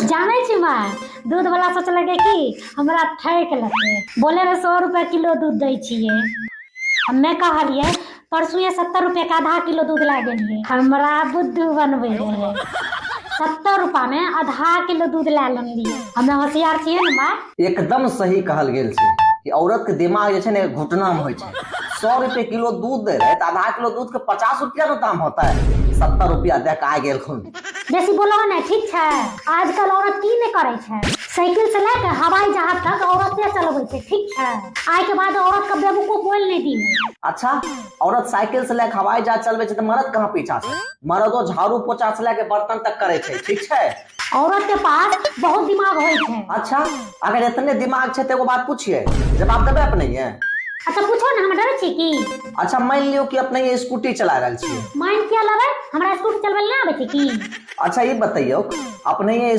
जाने छी मैं दूध वाला सोचलकै कि हमरा ठैक लेते बोले रे 100 रुपए किलो दूध दै छियै। हमे कहलिए परसू 70 रुपए का आधा किलो दूध ला गेलिए हमरा बुद्धू बनबे रहे 70 रुपया में आधा किलो दूध ला लेलिए। हमे होशियार छियै ने माँ। एकदम सही कहल गेल छै कि औरत के दिमाग जे छै ने घुटना में होइ छै। 100 रुपए किलो दूध दे रहे तो आधा किलो दूध के 50 रुपया न दाम होता है। 70 रुपया दे के आ गेल खून। बेसी बोलो ने ठीक है। आजकल औरत की नहीं करे छै साइकिल से लेके हवाई जहाज तक औरतें चलबे छै ठीक है। आय के बाद औरत का बेवकूफ बोल नहीं दी। अच्छा औरत साइकिल से लेके हवाई जहाज चलबे छै तो मर्द कहाँ पीछा छै। मर्दो झाड़ू पोछा से लेके बर्तन तक करे छै ठीक है। औरत के पास बहुत दिमाग होय छै। अच्छा अगर इतने दिमाग छै तो एगो बात पूछिए जवाब देबे अपने ये। अच्छा पूछो ना हम डरे छी की। अच्छा मान लियो कि अपने ये स्कूटी चला रहल छियै। मान क्या लगे हमरा स्कूटी चलबे ना आवे छै की। अच्छा ये बताइयो अपने ये